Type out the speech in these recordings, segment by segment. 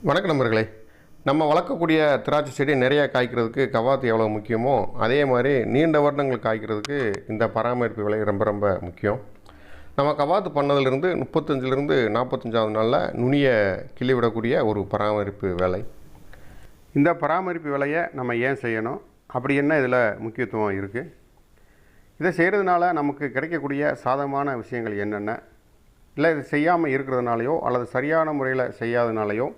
வணக்கம் நண்பர்களே. நம்ம வளர்க்கக்கூடிய திராட்சை செடி நிறையா காய்க்கிறதுக்கு கவாத்து எவ்வளோ முக்கியமோ அதே மாதிரி நீண்ட வருடங்கள் காய்க்கிறதுக்கு இந்த பராமரிப்பு வேலை ரொம்ப ரொம்ப முக்கியம். நம்ம கவாத்து பண்ணதிலிருந்து 35லிருந்து 45வது நாளில் நுனியை கிள்ளி விடக்கூடிய ஒரு பராமரிப்பு வேலை. இந்த பராமரிப்பு வேலையை நம்ம ஏன் செய்யணும், அப்படி என்ன இதில் முக்கியத்துவம் இருக்குது, இதை செய்கிறதுனால நமக்கு கிடைக்கக்கூடிய சாதகமான விஷயங்கள் என்னென்ன, இல்லை இது செய்யாமல் இருக்கிறதுனாலையோ அல்லது சரியான முறையில் செய்யாதனாலையோ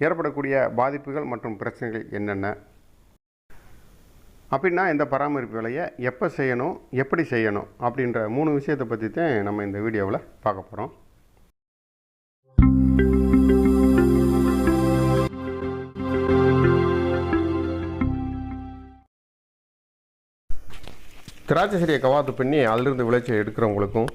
ஏற்படக்கூடிய பாதிப்புகள் மற்றும் பிரச்சனைகள் என்னென்ன, அப்படின்னா இந்த பராமரிப்பு வேலையை எப்போ செய்யணும், எப்படி செய்யணும் அப்படின்ற 3 விஷயத்தை பற்றி தான் நம்ம இந்த வீடியோவில் பார்க்க போகிறோம். திராட்சை செடியை கவாத்து பண்ணி அதிலிருந்து விளைச்சல் எடுக்கிறவங்களுக்கும்,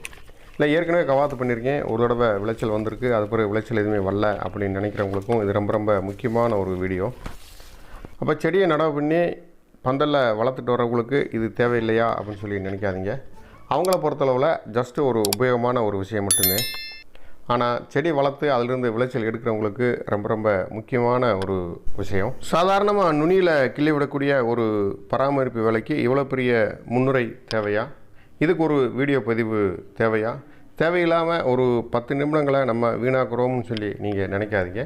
இல்லை ஏற்கனவே கவாத்து பண்ணியிருக்கேன் ஒரு தடவை விளைச்சல் வந்திருக்கு அது பிறகு விளைச்சல் எதுவுமே வரல அப்படின்னு நினைக்கிறவங்களுக்கும் இது ரொம்ப ரொம்ப முக்கியமான ஒரு வீடியோ. அப்போ செடியை நடவு பண்ணி பந்தலில் வளர்த்துட்டு வரவங்களுக்கு இது தேவையில்லையா அப்படின்னு சொல்லி நினைக்காதீங்க. அவங்கள பொறுத்தளவில் ஜஸ்ட்டு ஒரு உபயோகமான ஒரு விஷயம் மட்டும்தான். ஆனால் செடி வளர்த்து அதிலிருந்து விளைச்சல் எடுக்கிறவங்களுக்கு ரொம்ப ரொம்ப முக்கியமான ஒரு விஷயம். சாதாரணமாக நுனியில் கிள்ளி விடக்கூடிய ஒரு பராமரிப்பு வேலைக்கு இவ்வளோ பெரிய முன்னுரை தேவையா, இதுக்கு ஒரு வீடியோ பதிவு தேவையா, தேவையில்லாமல் ஒரு 10 நிமிடங்களை நம்ம வீணாக்குறோம்னு சொல்லி நீங்கள் நினைக்காதீங்க.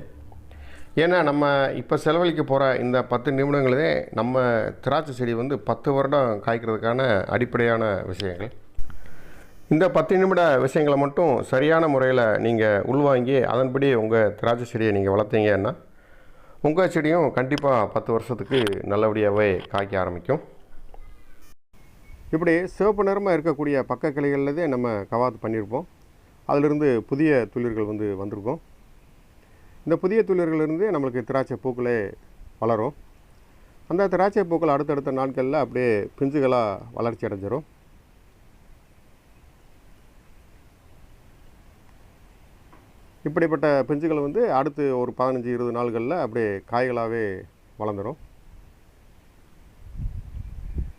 ஏன்னா நம்ம இப்போ செலவழிக்க போகிற இந்த 10 நிமிடங்களே நம்ம திராட்சை செடி 10 வருடம் காய்க்கிறதுக்கான அடிப்படையான விஷயங்கள். இந்த 10 நிமிட விஷயங்களை மட்டும் சரியான முறையில் நீங்கள் உள்வாங்கி அதன்படி உங்கள் திராட்சை செடியை நீங்கள் வளர்த்தீங்கன்னா உங்கள் செடியும் கண்டிப்பாக 10 வருஷத்துக்கு நல்லபடியாகவே காய்க்க ஆரம்பிக்கும். இப்படி சிவப்பு நிறமாக இருக்கக்கூடிய பக்க கிளைகளில்தான் நம்ம கவாத்து பண்ணியிருப்போம். அதிலிருந்து புதிய துளிர்கள் வந்திருக்கும். இந்த புதிய துளிர்களிலிருந்து நம்மளுக்கு திராட்சை பூக்களே வளரும். அந்த திராட்சை பூக்கள் அடுத்தடுத்த நாட்களில் அப்படியே பிஞ்சுகளாக வளர்ச்சி அடைஞ்சிரும். இப்படிப்பட்ட பிஞ்சுகள் அடுத்து ஒரு 15-20 நாள்களில் அப்படியே காய்களாகவே வளர்ந்துடும்.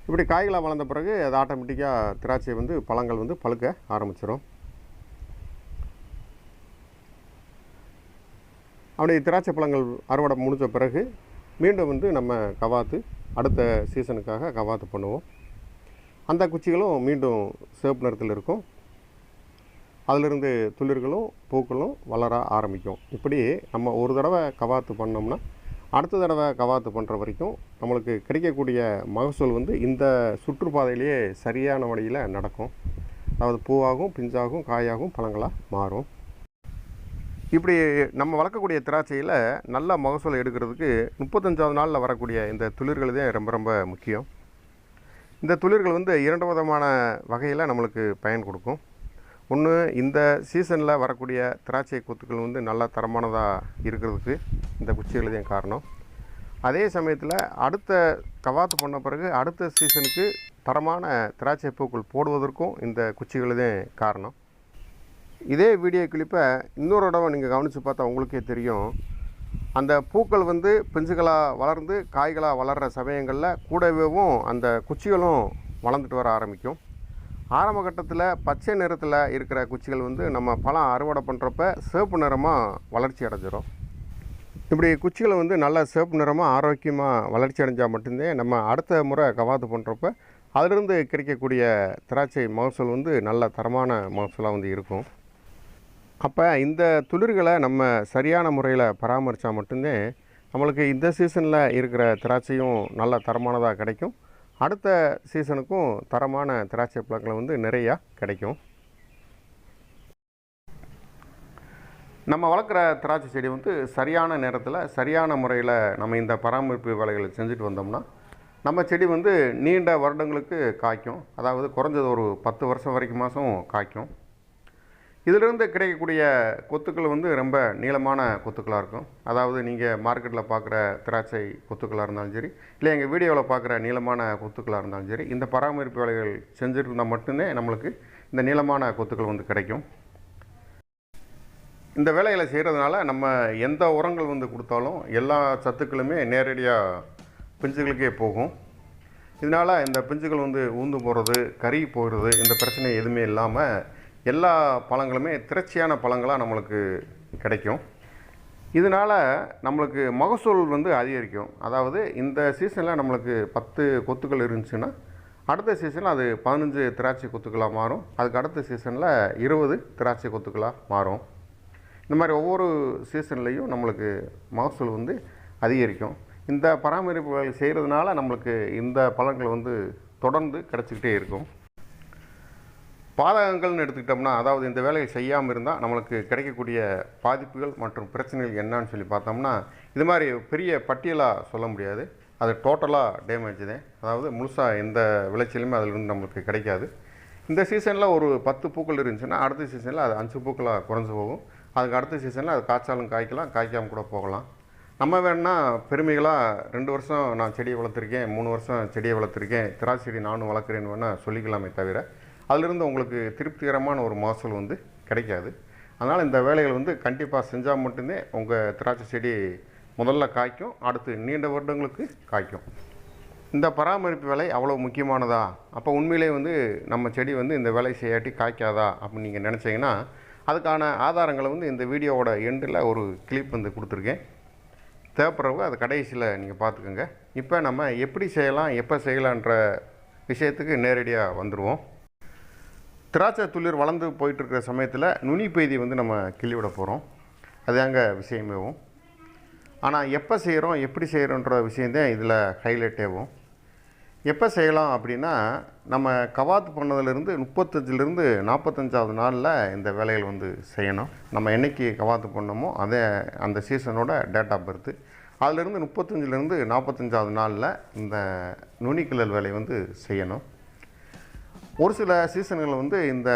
இப்படி காய்களாக வளர்ந்த பிறகு அது ஆட்டோமேட்டிக்காக திராட்சை பழங்கள் பழுக்க ஆரம்பிச்சிடும். அப்படி திராட்சை பழங்கள் அறுவடை முடிஞ்ச பிறகு மீண்டும் நம்ம கவாத்து அடுத்த சீசனுக்காக கவாத்து பண்ணுவோம். அந்த குச்சிகளும் மீண்டும் சிவப்பு நிறத்தில் இருக்கும். அதிலிருந்து துளிர்களும் பூக்களும் வளர ஆரம்பிக்கும். இப்படி நம்ம ஒரு தடவை கவாத்து பண்ணோம்னா அடுத்த தடவை கவாத்து பண்ணுற வரைக்கும் நம்மளுக்கு கிடைக்கக்கூடிய மகசூல் இந்த சுற்றுப்பாதையிலேயே சரியான வழியில் நடக்கும். அதாவது பூவாகும், பிஞ்சாகும், காயாகும், பழங்களாக மாறும். இப்படி நம்ம வளர்க்கக்கூடிய திராட்சையில் நல்ல மகசூல் எடுக்கிறதுக்கு 35வது நாளில் வரக்கூடிய இந்த துளிர்கள் தான் ரொம்ப ரொம்ப முக்கியம். இந்த துளிர்கள் 2 விதமான வகையில் நம்மளுக்கு பயன் கொடுக்கும். ஒன்று, இந்த சீசனில் வரக்கூடிய திராட்சை கொத்துக்கள் நல்ல தரமானதாக இருக்கிறதுக்கு இந்த குச்சிகள் தான் காரணம். அதே சமயத்தில் அடுத்த கவாத்து பண்ண பிறகு அடுத்த சீசனுக்கு தரமான திராட்சை பூக்கள் போடுவதற்கும் இந்த குச்சிகள் தான் காரணம். இதே வீடியோ கிளிப்பை இன்னொரு தடவை நீங்கள் கவனித்து பார்த்தா உங்களுக்கே தெரியும். அந்த பூக்கள் பிஞ்சுகளாக வளர்ந்து காய்களாக வளர்கிற சமயங்களில் கூடவேவும் அந்த குச்சிகளும் வளர்ந்துட்டு வர ஆரம்பிக்கும். ஆரம்ப கட்டத்தில் பச்சை நிறத்தில் இருக்கிற குச்சிகள் நம்ம பழம் அறுவடை பண்ணுறப்ப சிவப்பு நிறமாக வளர்ச்சி அடைஞ்சிடும். இப்படி குச்சிகளை நல்ல சிவப்பு நிறமாக ஆரோக்கியமாக வளர்ச்சி அடைஞ்சால் மட்டும்தான் நம்ம அடுத்த முறை கவாத்து பண்ணுறப்ப அதிலிருந்து கிடைக்கக்கூடிய திராட்சை மகசூல் நல்ல தரமான மகசூலாக இருக்கும். அப்போ இந்த துளிர்களை நம்ம சரியான முறையில் பராமரித்தா மட்டும்தான் நம்மளுக்கு இந்த சீசனில் இருக்கிற திராட்சையும் நல்ல தரமானதாக கிடைக்கும். அடுத்த சீசனுக்கும் தரமான திராட்சை பழங்கள் நிறையா கிடைக்கும். நம்ம வளர்க்குற திராட்சை செடி சரியான நேரத்தில் சரியான முறையில் நம்ம இந்த பராமரிப்பு வேலைகளை செஞ்சுட்டு வந்தோம்னா நம்ம செடி நீண்ட வருடங்களுக்கு காய்க்கும். அதாவது குறைஞ்சது ஒரு 10 வருஷம் வரைக்கும் காய்க்கும். இதிலிருந்து கிடைக்கக்கூடிய கொத்துக்கள் ரொம்ப நீளமான கொத்துக்களாக இருக்கும். அதாவது நீங்கள் மார்க்கெட்டில் பார்க்குற திராட்சை கொத்துக்களாக இருந்தாலும் சரி, இல்லை எங்கள் வீடியோவில் பார்க்குற நீளமான கொத்துக்களாக இருந்தாலும் சரி, இந்த பராமரிப்பு வேலைகள் செஞ்சுட்டு இருந்தால் மட்டும்தான் நம்மளுக்கு இந்த நீளமான கொத்துக்கள் கிடைக்கும். இந்த வேலைகளை செய்கிறதுனால நம்ம எந்த உரங்கள் கொடுத்தாலும் எல்லா சத்துக்களுமே நேரடியாக பிஞ்சுகளுக்கே போகும். இதனால் இந்த பிஞ்சுகள் ஊந்து போகிறது, கருகி போகிறது, இந்த பிரச்சனை எதுவுமே இல்லாமல் எல்லா பழங்களுமே திரட்சியான பழங்களாக நம்மளுக்கு கிடைக்கும். இதனால் நம்மளுக்கு மகசூல் வந்து அதிகரிக்கும். அதாவது இந்த சீசனில் நம்மளுக்கு 10 கொத்துக்கள் இருந்துச்சுன்னா அடுத்த சீசனில் அது 15 திராட்சை கொத்துக்களாக மாறும். அதுக்கு அடுத்த சீசனில் 20 திராட்சை கொத்துக்களாக மாறும். இந்த மாதிரி ஒவ்வொரு சீசன்லேயும் நம்மளுக்கு மகசூல் வந்து அதிகரிக்கும். இந்த பராமரிப்புகள் செய்கிறதுனால நம்மளுக்கு இந்த பலன்கள் வந்து தொடர்ந்து கிடச்சிக்கிட்டே இருக்கும். பாதகங்கள்னு எடுத்துக்கிட்டோம்னா, அதாவது இந்த வேலையை செய்யாமல் இருந்தால் நம்மளுக்கு கிடைக்கக்கூடிய பாதிப்புகள் மற்றும் பிரச்சனைகள் என்னன்னு சொல்லி பார்த்தோம்னா, இது மாதிரி பெரிய பட்டியலாக சொல்ல முடியாது. அது டோட்டலாக டேமேஜ் தான். அதாவது முழுசாக எந்த விளைச்சலுமே அதிலிருந்து நம்மளுக்கு கிடைக்காது. இந்த சீசனில் ஒரு 10 பூக்கள் இருந்துச்சுன்னா அடுத்த சீசனில் அது 5 பூக்களாக குறைஞ்சி போகும். அதுக்கு அடுத்த சீசனில் அது காய்ச்சாலும் காய்க்கலாம், காய்க்காமல் கூட போகலாம். நம்ம வேணுன்னா பெருமைகளாக 2 வருஷம் நான் செடியை வளர்த்துருக்கேன், 3 வருஷம் செடியை வளர்த்துருக்கேன், திராட்சை செடி நானும் வளர்க்குறேன்னு வேணால் சொல்லிக்கலாமே தவிர அதிலிருந்து உங்களுக்கு திருப்திகரமான ஒரு மகசூல் வந்து கிடைக்காது. அதனால் இந்த வேலைகள் வந்து கண்டிப்பாக செஞ்சால் மட்டும்தான் உங்கள் திராட்சை செடி முதல்ல காய்க்கும், அடுத்து நீண்ட வருடங்களுக்கு காய்க்கும். இந்த பராமரிப்பு வேலை அவ்வளோ முக்கியமானதா? அப்போ உண்மையிலே வந்து நம்ம செடி வந்து இந்த வேலை செய்யாட்டி காய்க்காதா அப்படின்னு நீங்கள் நினச்சிங்கன்னா, அதுக்கான ஆதாரங்களை வந்து இந்த வீடியோவோட எண்டில் ஒரு கிளிப் வந்து கொடுத்துருக்கேன். தேவைப்படுறவங்க அது கடைசியில் நீங்கள் பார்த்துக்கோங்க. இப்போ நம்ம எப்படி செய்யலாம், எப்போ செய்யலான்ற விஷயத்துக்கு நேரடியாக வந்துடுவோம். திராட்சை துளிர் வளர்ந்து போயிட்டுருக்கிற சமயத்தில் நுனி பகுதி வந்து நம்ம கிள்ளிவிட போகிறோம். அது அங்கே விஷயமேவும். ஆனால் எப்போ செய்கிறோம், எப்படி செய்கிறோன்ற விஷயந்தான் இதில் ஹைலைட் ஆகும். எப்போ செய்யலாம் அப்படின்னா, நம்ம கவாத்து பண்ணதுலேருந்து 35லேருந்து 45வது நாளில் இந்த வேலைகள் வந்து செய்யணும். நம்ம என்றைக்கு கவாத்து பண்ணோமோ அதே அந்த சீசனோட டேட் ஆஃப் பர்த்து. அதிலிருந்து 35லேருந்து 45வது நாளில் இந்த நுனிக்கிழல் வேலை வந்து செய்யணும். ஒரு சில சீசன்கள் வந்து இந்த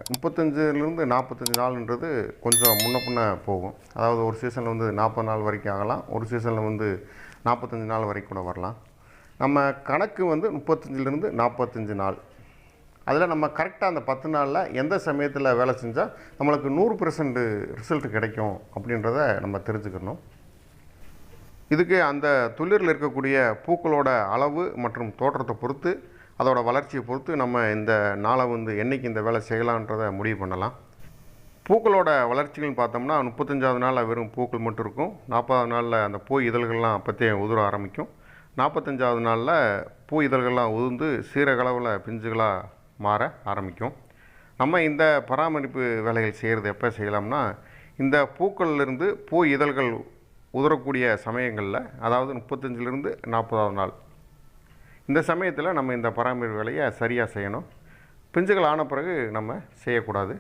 35லேருந்து 45 நாள்ன்றது கொஞ்சம் முன்ன பின்ன போகும். அதாவது ஒரு சீசனில் வந்து 40 நாள் வரைக்கும் ஆகலாம், ஒரு சீசனில் வந்து 45 நாள் வரைக்கும் கூட வரலாம். நம்ம கணக்கு வந்து 35லேருந்து 45 நாள். அதில் நம்ம கரெக்டாக அந்த 10 நாளில் எந்த சமயத்தில் வேலை செஞ்சால் நம்மளுக்கு 100% ரிசல்ட் கிடைக்கும் அப்படின்றத நம்ம தெரிஞ்சுக்கணும். இதுக்கு அந்த துளிரில் இருக்கக்கூடிய பூக்களோட அளவு மற்றும் தோற்றத்தை பொறுத்து, அதோட வளர்ச்சியை பொறுத்து நம்ம இந்த நாளை வந்து என்றைக்கு இந்த வேலை செய்யலான்றதை முடிவு பண்ணலாம். பூக்களோட வளர்ச்சிகள்னு பார்த்தோம்னா 35வது நாளில் வெறும் பூக்கள் மட்டும் இருக்கும். 40வது நாளில் அந்த பூ இதழ்கள்லாம் அப்போத்தே உதிர ஆரம்பிக்கும். 45வது நாளில் பூ இதழ்கள்லாம் உதிர்ந்து சீரகளவில் பிஞ்சுகளாக மாற ஆரம்பிக்கும். நம்ம இந்த பராமரிப்பு வேலைகள் செய்கிறது எப்போ செய்யலாம்னா, இந்த பூக்கள்லேருந்து பூ இதழ்கள் உதிரக்கூடிய சமயங்களில், அதாவது 35லேருந்து 40வது நாள், இந்த சமயத்தில் நம்ம இந்த பராமரிப்பு வேலையை சரியாக செய்யணும். பிஞ்சுகள் ஆன பிறகு நம்ம செய்யக்கூடாது.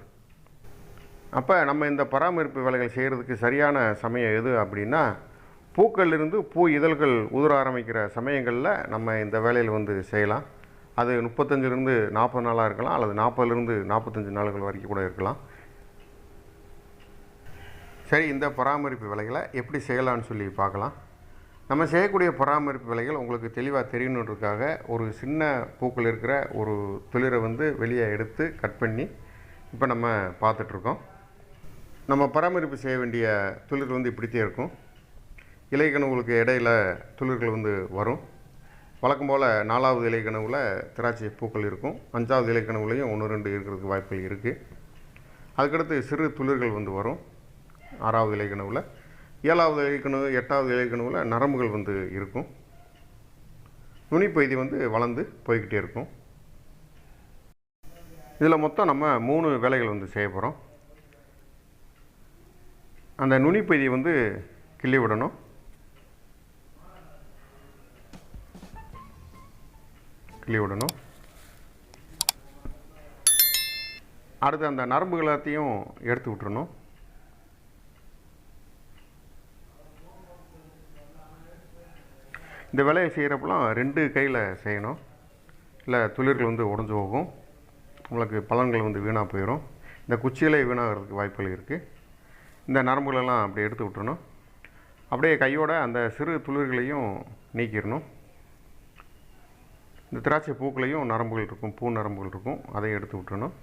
அப்போ நம்ம இந்த பராமரிப்பு வேலைகள் செய்கிறதுக்கு சரியான சமயம் எது அப்படின்னா, பூக்களிலிருந்து பூ இதழ்கள் உதிர ஆரம்பிக்கிற சமயங்களில் நம்ம இந்த வேலையில் வந்து செய்யலாம். அது 35லேருந்து 40 நாளாக இருக்கலாம், அல்லது 40லேருந்து 45 நாள்கள் வரைக்கும் கூட இருக்கலாம். சரி, இந்த பராமரிப்பு வேலைகளை எப்படி செய்யலான்னு சொல்லி பார்க்கலாம். நம்ம செய்யக்கூடிய பராமரிப்பு வேலைகள் உங்களுக்கு தெளிவாக தெரியணுன்றதுக்காக ஒரு சின்ன பூக்கள் இருக்கிற ஒரு துளிரை வந்து வெளியே எடுத்து கட் பண்ணி இப்போ நம்ம பார்த்துட்ருக்கோம். நம்ம பராமரிப்பு செய்ய வேண்டிய துளிர்கள் வந்து இப்படித்தே இருக்கும். இலைக்கணுவுகளுக்கு இடையில் துளிர்கள் வந்து வரும். வழக்கம் போல் 4வது இலைக்கணுவில் திராட்சை பூக்கள் இருக்கும். 5வது இலைக்கணுவுலையும் 1-2 இருக்கிறதுக்கு வாய்ப்புகள் இருக்குது. அதுக்கடுத்து சிறு துளிர்கள் வந்து வரும் 6வது இலைக்கணுவில். 7வது இலைக்கணு, 8வது இலைக்கணுவில் நரம்புகள் வந்து இருக்கும். நுனிப்பகுதி வந்து வளர்ந்து போய்கிட்டே இருக்கும். இதில் மொத்தம் நம்ம 3 வேலைகள் வந்து செய்ய போகிறோம். அந்த நுனிப்பகுதியை வந்து கிள்ளி விடணும். அடுத்து அந்த நரம்புகள் எல்லாத்தையும் எடுத்து விட்டுறணும். இந்த வேலையை செய்கிறப்பெல்லாம் 2 கையில் செய்யணும். இல்லை துளிர்கள் வந்து உடஞ்சி போகும், உங்களுக்கு பலன்கள் வந்து வீணாக போயிடும். இந்த குச்சியிலே வீணாகிறதுக்கு வாய்ப்புகள் இருக்குது. இந்த நரம்புகளெல்லாம் அப்படியே எடுத்து விட்டுறணும். அப்படியே கையோட அந்த சிறு துளிர்களையும் நீக்கிடணும். இந்த திராட்சை பூக்களையும் நரம்புகள் இருக்கும், பூ நரம்புகள் இருக்கும், அதையும் எடுத்து விட்டுறணும்.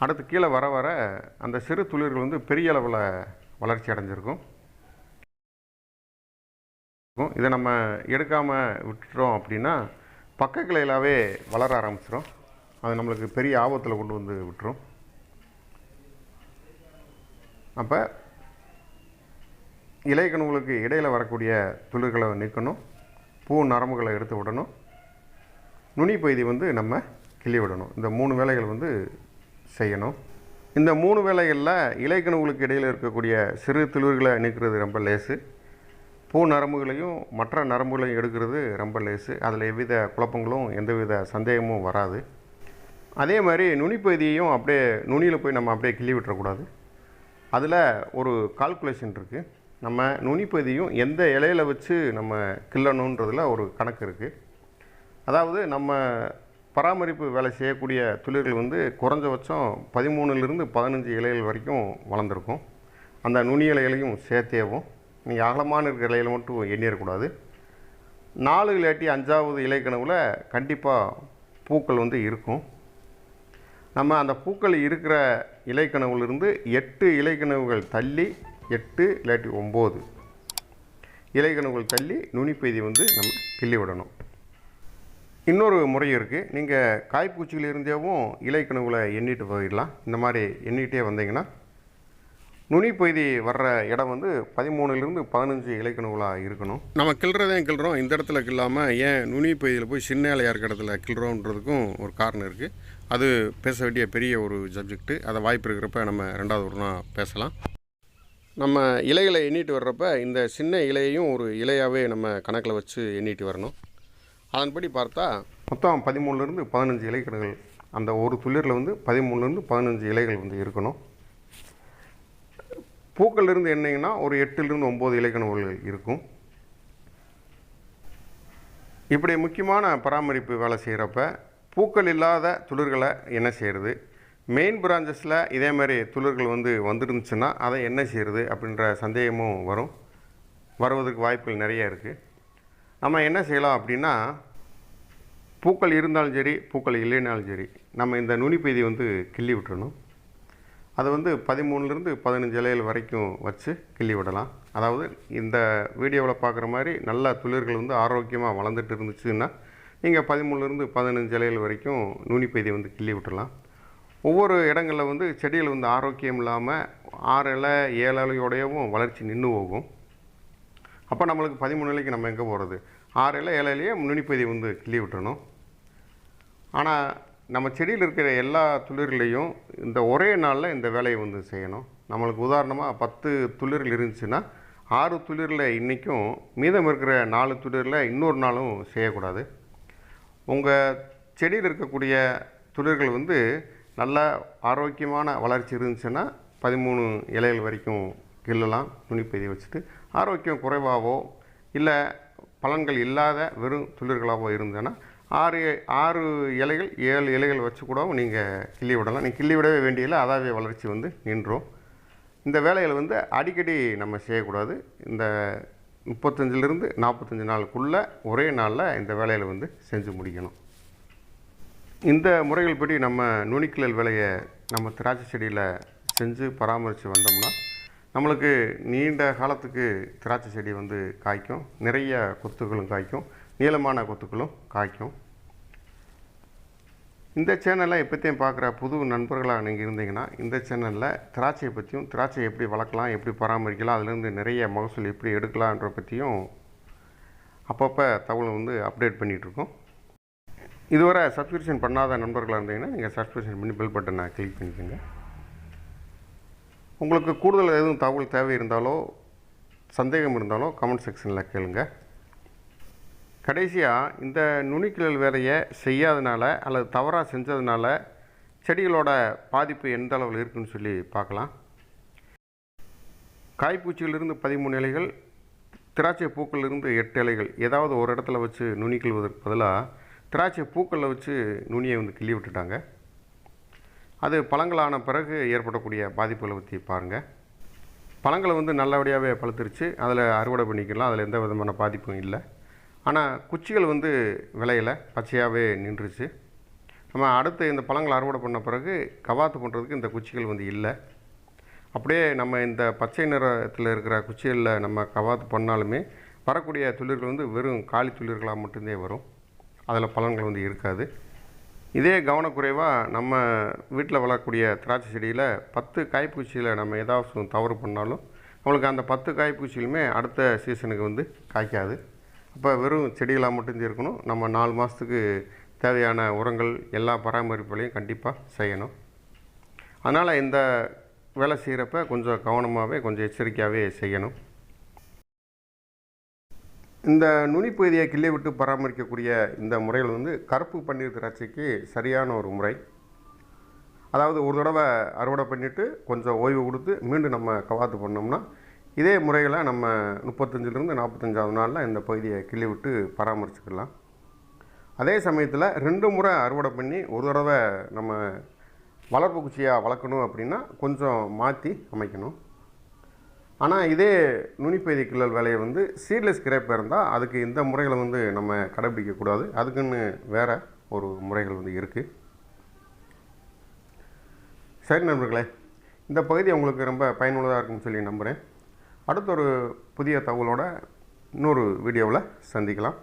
அடுத்து கீழே வர வர அந்த சிறு துளிர்கள் வந்து பெரிய அளவில் வளர்ச்சி அடைஞ்சிருக்கும். இதை நம்ம எடுக்காமல் விட்டுட்டோம் அப்படின்னா பக்க கிளையிலாவே வளர ஆரம்பிச்சிடும். அது நம்மளுக்கு பெரிய ஆபத்தில் கொண்டு வந்து விட்டுரும். அப்போ இலைக்கணுகளுக்கு இடையில் வரக்கூடிய துளிர்களை நீக்கணும், பூ நரம்புகளை எடுத்து விடணும், நுனி பகுதி வந்து நம்ம கிள்ளி விடணும். இந்த 3 வேலைகள் வந்து செய்யணும். இந்த 3 வேலைகளில் இலைக்கணுகளுக்கு இடையில் இருக்கக்கூடிய சிறு துளிர்களை நீக்கிறது ரொம்ப லேசு. பூ நரம்புகளையும் மற்ற நரம்புகளையும் எடுக்கிறது ரொம்ப லேசு. அதில் எவ்வித குழப்பங்களும் எந்தவித சந்தேகமும் வராது. அதே மாதிரி நுனிப்பகுதியையும் அப்படியே நுனியில் போய் நம்ம அப்படியே கிள்ளி விட்டுறக்கூடாது. அதில் ஒரு கால்குலேஷன் இருக்குது. நம்ம நுனிப்பகுதியும் எந்த இலையில் வச்சு நம்ம கிள்ளணுன்றதில் ஒரு கணக்கு இருக்குது. அதாவது நம்ம பராமரிப்பு வேலை செய்யக்கூடிய துளிர்கள் வந்து குறைஞ்சபட்சம் 13லிருந்து 15 இலைகள் வரைக்கும் வளர்ந்துருக்கும். அந்த நுனி இலைகளையும் சேர்த்தேவும் நீங்கள் அகலமான இருக்கிற இலையில் மட்டும் எண்ணிடக்கூடாது. 4 இல்லாட்டி 5வது இலைக்கணுவில் கண்டிப்பாக பூக்கள் வந்து இருக்கும். நம்ம அந்த பூக்கள் இருக்கிற இலைக்கணுவிலிருந்து 8 இலைக்கணுவுகள் தள்ளி 8 இல்லாட்டி 9 இலைக்கணுவுகள் தள்ளி நுனிப்பகுதி வந்து நம்ம கிள்ளி விடணும். இன்னொரு முறை இருக்குது. நீங்கள் காய்ப்பூச்சிகள் இருந்தேவும் இலைக்கணுவில் எண்ணிட்டு போயிடலாம். இந்த மாதிரி எண்ணிகிட்டே வந்தீங்கன்னா நுனிப்பகுதி வர்ற இடம் வந்து 13லிருந்து 15 இலைக்கணுவலாக இருக்கணும். நம்ம கிள்றதையும் கிள்றோம், இந்த இடத்துல கிள்ளாமல் ஏன் நுனிப்பகுதியில் போய் சின்ன இலையாக இருக்க இடத்துல கிள்றோன்றதுக்கும் ஒரு காரணம் இருக்குது. அது பேச வேண்டிய பெரிய ஒரு சப்ஜெக்ட்டு. அதை வாய்ப்பு இருக்கிறப்ப நம்ம 2வது ஒரு நாள் பேசலாம். நம்ம இலைகளை எண்ணிட்டு வர்றப்ப இந்த சின்ன இலையையும் ஒரு இலையாகவே நம்ம கணக்கில் வச்சு எண்ணிட்டு வரணும். அதன்படி பார்த்தா மொத்தம் 13லிருந்து 15 இலைக்கணுகள், அந்த ஒரு துளிரில் வந்து 13லிருந்து 15 இலைகள் வந்து இருக்கணும். பூக்கள் இருந்து எண்ணிங்கன்னா ஒரு 8லிருந்து 9 இலைக்கணுகள் இருக்கும். இப்படி முக்கியமான பராமரிப்பு வேலை செய்கிறப்ப பூக்கள் இல்லாத துளிர்களை என்ன செய்கிறது, மெயின் பிரான்ச்சஸில் இதே மாதிரி துளிர்கள் வந்து வந்துருந்துச்சுன்னா அதை என்ன செய்கிறது அப்படின்ற சந்தேகமும் வருவதற்கு வாய்ப்புகள் நிறைய இருக்குது. நம்ம என்ன செய்யலாம் அப்படின்னா, பூக்கள் இருந்தாலும் சரி பூக்கள் இல்லைனாலும் சரி நம்ம இந்த நுனிப்பகுதி வந்து கிள்ளி விட்டுறணும். அது வந்து 13லிருந்து 15 இலைகள் வரைக்கும் வச்சு கிள்ளி விடலாம். அதாவது இந்த வீடியோவில் பார்க்குற மாதிரி நல்ல துளிர்கள் வந்து ஆரோக்கியமாக வளர்ந்துட்டு இருந்துச்சுன்னா நீங்கள் 13லிருந்து 15 இலைகள் வரைக்கும் நுனிப்பகுதி வந்து கிள்ளி விட்டுடலாம். ஒவ்வொரு இடங்களில் வந்து செடிகள் வந்து ஆரோக்கியம் இல்லாமல் 6 இலை 7 இலையோடையவும் வளர்ச்சி நின்று போகும். அப்போ நம்மளுக்கு 13 இலைக்கு நம்ம எங்கே போகிறது? 6 இலை 7 இலையே நுனிப்பகுதி வந்து கிள்ளி விட்டுறணும். ஆனால் நம்ம செடியில் இருக்கிற எல்லா துளிர்களையும் இந்த ஒரே நாளில் இந்த வேலையை வந்து செய்யணும். நம்மளுக்கு உதாரணமாக 10 துளிர்கள் இருந்துச்சுன்னா 6 துளிரில் இன்றைக்கும் மீதம் இருக்கிற 4 துளிரில் இன்னொரு நாளும் செய்யக்கூடாது. உங்கள் செடியில் இருக்கக்கூடிய துளிர்கள் வந்து நல்ல ஆரோக்கியமான வளர்ச்சி இருந்துச்சுன்னா 13 இலைகள் வரைக்கும் கிள்ளலாம் நுனிப்பகுதியை வச்சுட்டு. ஆரோக்கியம் குறைவாகவோ இல்லை பலன்கள் இல்லாத வெறும் துளிர்களாகவோ இருந்ததுன்னா 6 இலைகள் 7 இலைகள் வச்சு கூட நீங்கள் கிள்ளி விடலாம். நீங்கள் கிள்ளி விடவே வேண்டியதில்லை, அதாவே வளர்ச்சி வந்து நின்றும். இந்த வேலைகளை வந்து அடிக்கடி நம்ம செய்யக்கூடாது. இந்த 35லிருந்து 45 நாளுக்குள்ளே ஒரே நாளில் இந்த வேலைகளை வந்து செஞ்சு முடிக்கணும். இந்த முறைகள் படி நம்ம நுனிக்கிழல் வேலையை நம்ம திராட்சை செடியில் செஞ்சு பராமரித்து வந்தோம்னா நம்மளுக்கு நீண்ட காலத்துக்கு திராட்சை செடி வந்து காய்க்கும். நிறைய கொத்துக்களும் காய்க்கும், நீளமான கொத்துக்களும் காய்க்கும். இந்த சேனலை எப்போத்தையும் பார்க்குற புது நண்பர்களாக நீங்கள் இருந்தீங்கன்னா இந்த சேனலில் திராட்சையை பற்றியும், திராட்சை எப்படி வளர்க்கலாம், எப்படி பராமரிக்கலாம், அதுலேருந்து நிறைய மகசூல் எப்படி எடுக்கலான்ற பற்றியும் அப்பப்போ தகவல் வந்து அப்டேட் பண்ணிகிட்ருக்கோம். இதுவரை சப்ஸ்கிரிப்ஷன் பண்ணாத நண்பர்களாக இருந்தீங்கன்னா நீங்கள் சப்ஸ்கிரிப்ஷன் பண்ணி பெல் பட்டனை கிளிக் பண்ணிக்கோங்க. உங்களுக்கு கூடுதல் எதுவும் தகவல் தேவை இருந்தாலோ சந்தேகம் இருந்தாலோ கமெண்ட் செக்ஷனில் கேளுங்க. கடைசியாக இந்த நுனிக்கிழல் வேலையை செய்யாதனால அல்லது தவறாக செஞ்சதுனால செடிகளோட பாதிப்பு எந்த அளவில் இருக்குன்னு சொல்லி பார்க்கலாம். காய்ப்பூச்சியிலிருந்து 13 இலைகள், திராட்சை பூக்களிலிருந்து 8 இலைகள் ஏதாவது ஒரு இடத்துல வச்சு நுனி கிள்வதற்கு பதிலாக திராட்சை பூக்களில் வச்சு நுனியை வந்து கிள்ளி விட்டுட்டாங்க. அது பழங்களான பிறகு ஏற்படக்கூடிய பாதிப்புகளை பற்றி பாருங்கள். பழங்களை வந்து நல்லபடியாகவே பழுத்துருச்சு, அதில் அறுவடை பண்ணிக்கலாம், அதில் எந்த விதமான பாதிப்பும் இல்லை. ஆனால் குச்சிகள் வந்து விளையலை, பச்சையாகவே நின்றுச்சு. நம்ம அடுத்து இந்த பழங்களை அறுவடை பண்ண பிறகு கவாத்து பண்ணுறதுக்கு இந்த குச்சிகள் வந்து இல்லை. அப்படியே நம்ம இந்த பச்சை நிறத்தில் இருக்கிற குச்சிகளில் நம்ம கவாத்து பண்ணாலுமே வரக்கூடிய துளிர்கள் வந்து வெறும் காலி துளிர்களாக மட்டும்தான் வரும், அதில் பலன்கள் வந்து இருக்காது. இதே கவனக்குறைவாக நம்ம வீட்டில் வளரக்கூடிய திராட்சை செடியில் 10 காய்ப்பூச்சியில் நம்ம ஏதாவது தவறு பண்ணாலும் நம்மளுக்கு அந்த 10 காய்ப்பூச்சிலுமே அடுத்த சீசனுக்கு வந்து காய்க்காது. அப்போ வெறும் செடிகளாக மட்டும் இருக்கணும். நம்ம 4 மாதத்துக்கு தேவையான உரங்கள் எல்லா பராமரிப்புகளையும் கண்டிப்பாக செய்யணும். அதனால் இந்த வேலை செய்கிறப்ப கொஞ்சம் கவனமாகவே கொஞ்சம் எச்சரிக்கையாகவே செய்யணும். இந்த நுனிப்பகுதியை கிள்ளி விட்டு பராமரிக்கக்கூடிய இந்த முறைகள் வந்து கருப்பு பன்னீர் திராட்சைக்கு சரியான ஒரு முறை. அதாவது ஒரு தடவை அறுவடை பண்ணிவிட்டு கொஞ்சம் ஓய்வு கொடுத்து மீண்டும் நம்ம கவாத்து பண்ணோம்னா இதே முறைகளை நம்ம 35லேருந்து 45வது நாளில் இந்த பகுதியை கிள்ளி விட்டு பராமரிச்சுக்கலாம். அதே சமயத்தில் 2 முறை அறுவடை பண்ணி ஒரு தடவை நம்ம வளர்ப்பு குச்சியாக வளர்க்கணும் அப்படின்னா கொஞ்சம் மாற்றி அமைக்கணும். ஆனால் இதே நுனிப்பகுதி கிள்ளல் வேலையை வந்து சீட்லெஸ் கிரேப்பாக இருந்தால் அதுக்கு இந்த முறைகளை வந்து நம்ம கடைபிடிக்கக்கூடாது. அதுக்குன்னு வேறு ஒரு முறைகள் வந்து இருக்குது. சரி நண்பர்களே, இந்த பகுதி உங்களுக்கு ரொம்ப பயனுள்ளதாக இருக்குன்னு சொல்லி நம்புகிறேன். அடுத்த ஒரு புதிய தகவலோட இன்னொரு வீடியோவில் சந்திக்கலாம்.